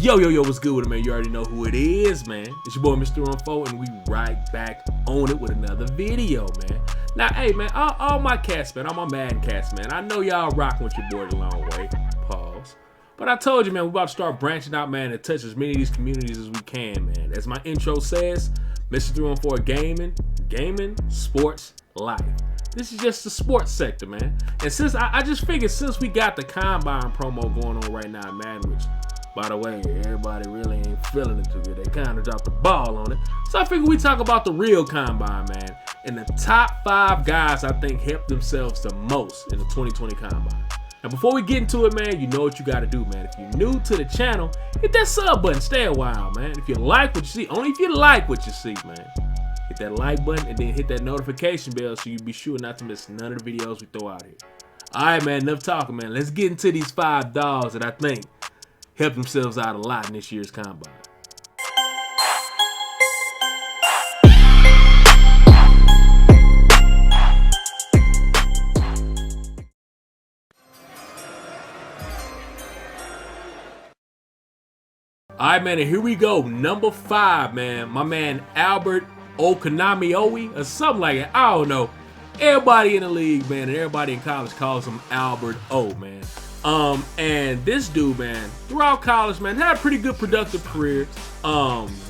Yo, what's good with it, man? You already know who it is, man. It's your boy, Mr. Unfold, and we right back on it with another video, man. Now, hey, man, all my cats, man, all my Madden cats, man, I know y'all rocking with your boy the long way. Pause. But I told you, man, we're about to start branching out, man, and touch as many of these communities as we can, man. As my intro says, Mr. 314 gaming, sports, life. This is just the sports sector, man. And since I just figured since we got the Combine promo going on right now, man, which, by the way, everybody really ain't feeling it too good. They kind of dropped the ball on it. So I figured we talk about the real Combine, man. And the top 5 guys I think helped themselves the most in the 2020 Combine. Now, before we get into it, man, you know what you got to do, man. If you're new to the channel, hit that sub button. Stay a while, man. If you like what you see, only if you like what you see, man. Hit that like button and then hit that notification bell so you be sure not to miss none of the videos we throw out here. All right, man, enough talking, man. Let's get into these 5 dogs that I think helped themselves out a lot in this year's Combine. All right, man, and here we go. Number 5, man. My man Albert Okanamiowi or something like that. I don't know. Everybody in the league, man, and everybody in college calls him Albert O, man. And this dude, man, throughout college, man, had a pretty good productive career.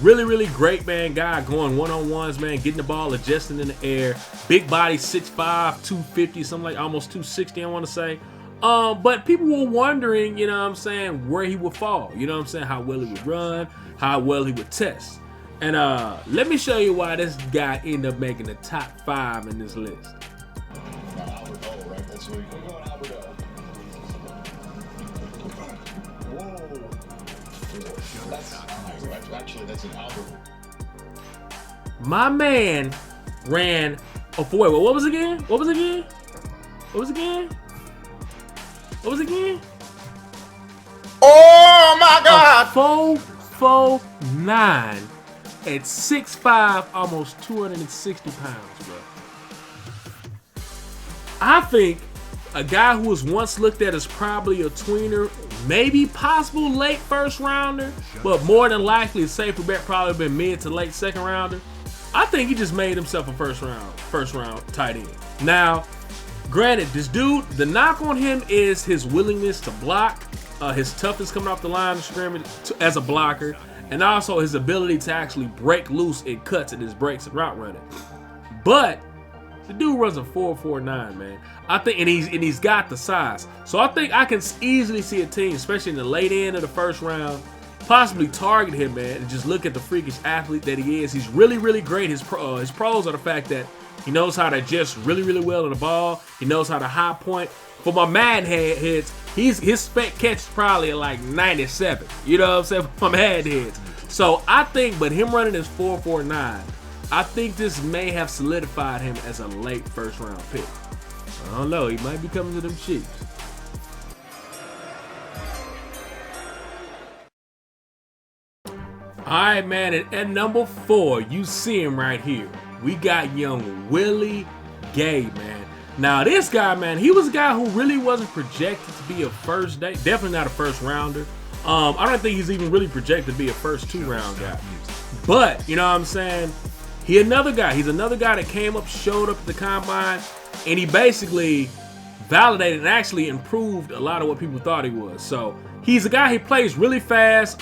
Really great, man, guy going one-on-ones, man, getting the ball, adjusting in the air. Big body, 6'5", 250, something like almost 260, I want to say. But people were wondering, you know what I'm saying, where he would fall. You know what I'm saying, how well he would run, how well he would test. And let me show you why this guy ended up making the top 5 in this list. Albert O, right? That's where you're going, Albert O. That's an Albert. My man ran a 4. What was it again? What was it again? What was it again? What was it again? Oh my God! 4.49 at 6'5", almost 260 pounds, bro. I think a guy who was once looked at as probably a tweener, maybe possible late first rounder, but more than likely a safer bet probably been mid to late second rounder. I think he just made himself a first round tight end. Now, granted, this dude, the knock on him is his willingness to block, his toughness coming off the line of scrimmage as a blocker, and also his ability to actually break loose in cuts and his breaks and route running. But the dude runs a 4.49, man. I think, and he's got the size. So I think I can easily see a team, especially in the late end of the first round, possibly target him, man, and just look at the freakish athlete that he is. He's really great. His pros are the fact that he knows how to adjust really well on the ball. He knows how to high point. For my Madden heads, his spec catch is probably at like 97. You know what I'm saying? For my Madden heads. So I think, but him running his 4.49, I think this may have solidified him as a late first round pick. I don't know. He might be coming to them Chiefs. All right, man. And at number 4, you see him right here. We got young Willie Gay, man. Now, this guy, man, he was a guy who really wasn't projected to be a first day. Definitely not a first rounder. I don't think he's even really projected to be a first 2-round guy. But, you know what I'm saying? He's another guy that came up, showed up at the Combine, and he basically validated and actually improved a lot of what people thought he was. So, he's a guy, he plays really fast.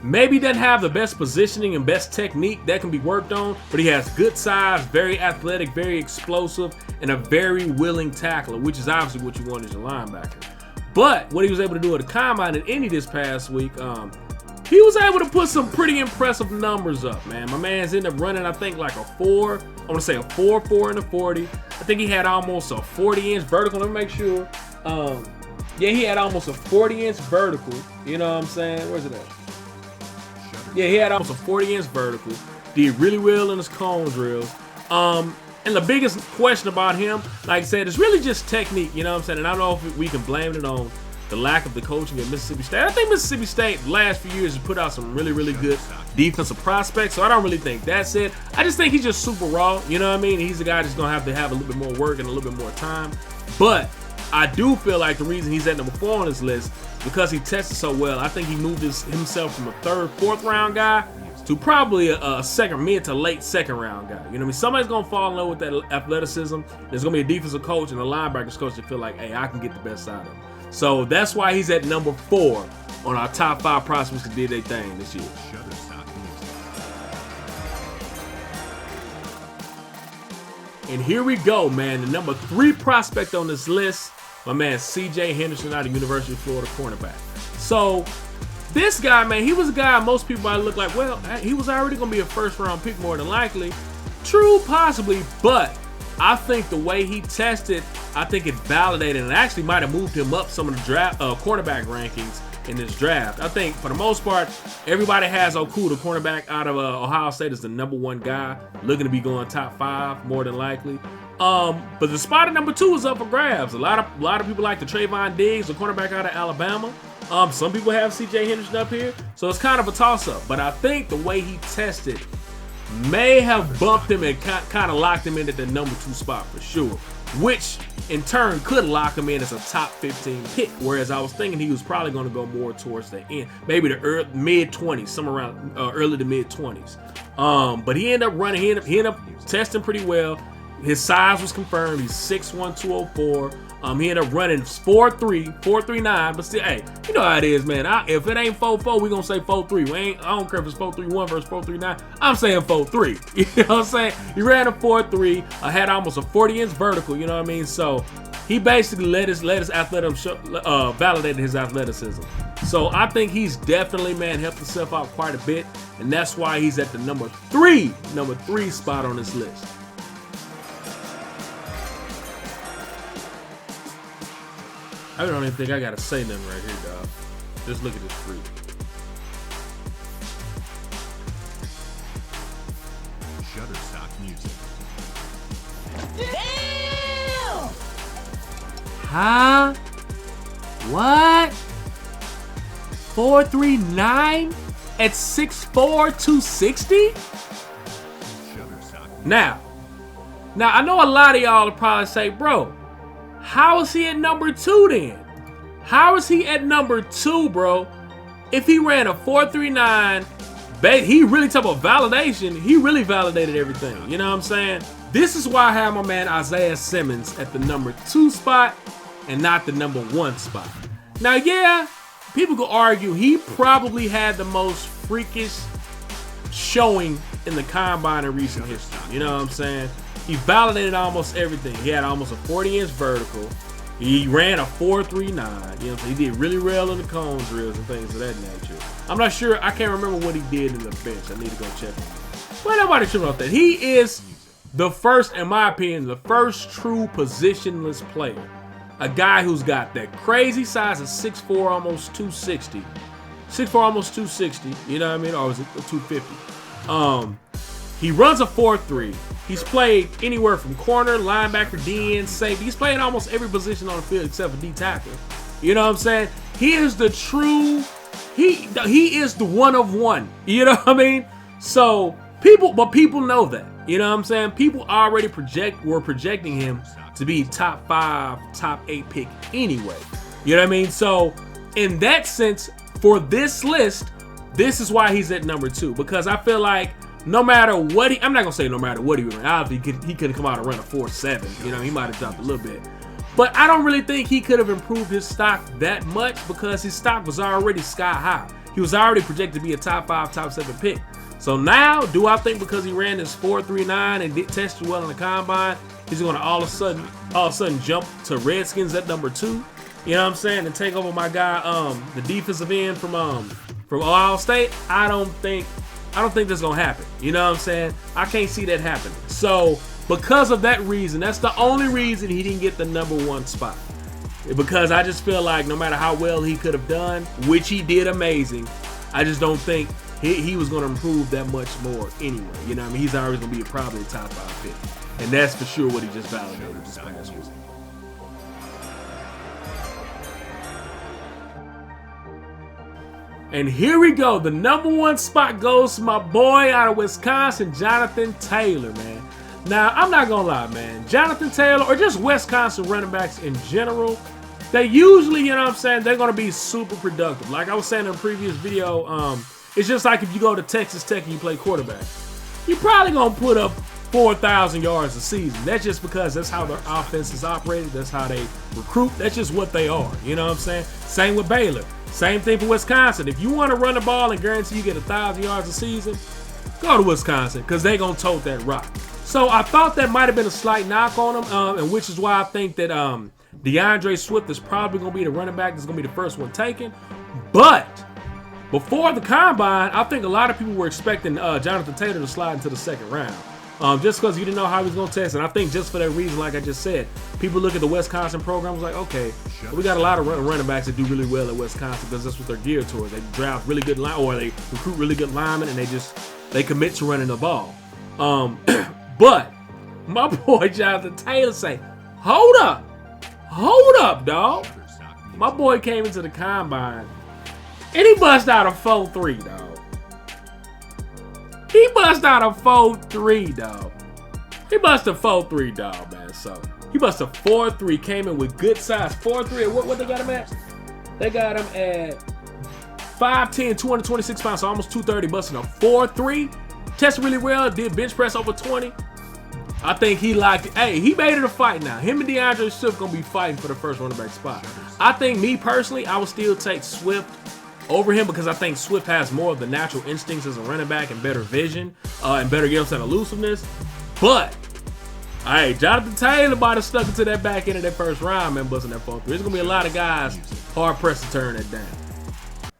Maybe doesn't have the best positioning and best technique that can be worked on, but he has good size, very athletic, very explosive, and a very willing tackler, which is obviously what you want as a linebacker. But what he was able to do at the Combine in Indy this past week, he was able to put some pretty impressive numbers up, man. My man's ended up running, I think, like a 4. I want to say a 4.4 in the 40. I think he had almost a 40-inch vertical. Let me make sure. Yeah, he had almost a 40-inch vertical. You know what I'm saying? Where's it at? Yeah, he had almost a 40-inch vertical. Did really well in his cone drills. And the biggest question about him, like I said, is really just technique. You know what I'm saying? And I don't know if we can blame it on the lack of the coaching at Mississippi State. I think Mississippi State, the last few years, has put out some really good defensive prospects. So I don't really think that's it. I just think he's just super raw. You know what I mean? He's a guy that's going to have a little bit more work and a little bit more time. But I do feel like the reason he's at number 4 on this list because he tested so well. I think he moved himself from a 3rd, 4th round guy to probably a second, mid to late 2nd round guy. You know what I mean? Somebody's gonna fall in love with that athleticism. There's gonna be a defensive coach and a linebackers coach that feel like, hey, I can get the best out of him. So that's why he's at number 4 on our top 5 prospects that did their thing this year. And here we go, man. The number 3 prospect on this list, my man CJ Henderson out of University of Florida, cornerback. So this guy, man, he was a guy most people might look like, well, he was already going to be a 1st round pick more than likely. True, possibly, but I think the way he tested, I think it validated and actually might have moved him up some of the draft quarterback rankings in this draft. I think for the most part, everybody has Okeke, the cornerback out of Ohio State, as the number 1 guy, looking to be going top 5 more than likely. But the spot at number 2 is up for grabs. A lot of people like the Trayvon Diggs, the cornerback out of Alabama. Some people have CJ Henderson up here, so it's kind of a toss-up. But I think the way he tested may have bumped him and kind of locked him in at the number 2 spot for sure, which in turn could lock him in as a top 15 pick. Whereas I was thinking he was probably going to go more towards the end, maybe the mid-20s, somewhere around early to mid-20s. But he ended up running. He ended up testing pretty well. His size was confirmed. He's 6'1", 204. He ended up running 4.3, 4.39, but still, hey, you know how it is, man. If it ain't 4.4, we gonna say 4.3. I don't care if it's 4.31 versus 4.39. I'm saying 4.3. You know what I'm saying? He ran a 4.3, had almost a 40-inch vertical. You know what I mean? So he basically let his athleticism validated his athleticism. So I think he's definitely, man, helped himself out quite a bit, and that's why he's at the number three spot on this list. I don't even think I gotta say nothing right here, dog. Just look at this freak. Shutterstock music. Damn! Huh? What? 4.39 at 6'4", 260? Now I know a lot of y'all will probably say, bro, how is he at number 2 then? How is he at number 2, bro? If he ran a 4.39, he really talk about validation. He really validated everything. You know what I'm saying? This is why I have my man Isaiah Simmons at the number 2 spot and not the number 1 spot. Now, yeah, people could argue he probably had the most freakish showing in the combine in recent history. You know what I'm saying? He validated almost everything. He had almost a 40-inch vertical. He ran a 4.39. You know what I'm saying? He did really well in the cone drills and things of that nature. I'm not sure. I can't remember what he did in the bench. I need to go check him. Well, nobody tripping off that. He is the first, in my opinion, the first true positionless player. A guy who's got that crazy size of 6'4", almost 260. 6'4", almost 260. You know what I mean? Or was it 250? He runs a 4.3. He's played anywhere from corner, linebacker, DN, safety. He's played almost every position on the field except for D tackle. You know what I'm saying? He is the true. He is the one of one. You know what I mean? So people know that. You know what I'm saying? People already were projecting him to be top 5, top 8 pick anyway. You know what I mean? So in that sense, for this list, this is why he's at number 2, because I feel like no matter what I'm not gonna say no matter what he ran. Obviously, he could come out and run a 4.7. You know, he might have dropped a little bit, but I don't really think he could have improved his stock that much because his stock was already sky high. He was already projected to be a top 5, top 7 pick. So now, do I think because he ran this 4.39 and tested well in the combine, he's gonna all of a sudden jump to Redskins at number 2? You know what I'm saying? And take over my guy, the defensive end from Ohio State? I don't think that's gonna happen. You know what I'm saying? I can't see that happening. So because of that reason, that's the only reason he didn't get the number 1 spot. Because I just feel like no matter how well he could have done, which he did amazing, I just don't think he was gonna improve that much more anyway. You know what I mean? He's always gonna be probably a top 5 pick. And that's for sure what he just validated this past week. And here we go. The number 1 spot goes to my boy out of Wisconsin, Jonathan Taylor, man. Now, I'm not gonna lie, man. Jonathan Taylor or just Wisconsin running backs in general, they usually, you know what I'm saying, they're gonna be super productive. Like I was saying in a previous video, it's just like if you go to Texas Tech and you play quarterback, you're probably gonna put up 4,000 yards a season. That's just because that's how their offense is operated. That's how they recruit. That's just what they are. You know what I'm saying? Same with Baylor. Same thing for Wisconsin. If you want to run the ball and guarantee you get 1,000 yards a season, go to Wisconsin because they're going to tote that rock. So I thought that might have been a slight knock on them, and which is why I think that DeAndre Swift is probably going to be the running back that's going to be the first one taken. But before the combine, I think a lot of people were expecting Jonathan Taylor to slide into the second round. Just because you didn't know how he was going to test. And I think just for that reason, like I just said, people look at the Wisconsin program was like, okay, we got a lot of running backs that do really well at Wisconsin because that's what they're geared towards. They draft really good line, or they recruit really good linemen, and they commit to running the ball. But my boy Jonathan Taylor say, hold up, dog. My boy came into the combine and he bust out a 4.3, dog. He bust out a 4.3, dog. He bust a 4.3, dog, man. So he bust a 4.3, came in with good size. 4.3. What they got him at? They got him at 5'10", 226 pounds, so almost 230, busting a 4.3. Tested really well, did bench press over 20. I think he liked it. Hey, he made it a fight now. Him and DeAndre Swift gonna be fighting for the first running back spot. I think me personally, I would still take Swift over him because I think Swift has more of the natural instincts as a running back and better vision and better elusiveness. But, hey, Jonathan Taylor might have stuck into that back end of that first round, man, busting that 4.3. There's going to be a lot of guys hard-pressed to turn that down.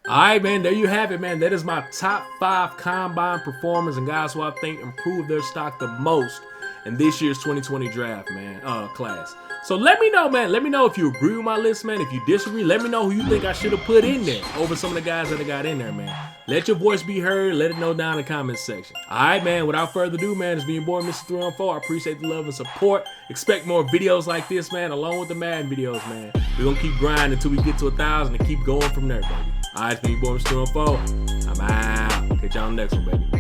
All right, man, there you have it, man. That is my top 5 combine performers and guys who I think improved their stock the most in this year's 2020 draft, man, class. So let me know, man. Let me know if you agree with my list, man. If you disagree, let me know who you think I should have put in there over some of the guys that I got in there, man. Let your voice be heard. Let it know down in the comments section. All right, man. Without further ado, man, it's been your boy, Mr. 314. I appreciate the love and support. Expect more videos like this, man, along with the Madden videos, man. We're going to keep grinding until we get to 1,000 and keep going from there, baby. All right, it's been your boy, Mr. 314. I'm out. Catch y'all on the next one, baby.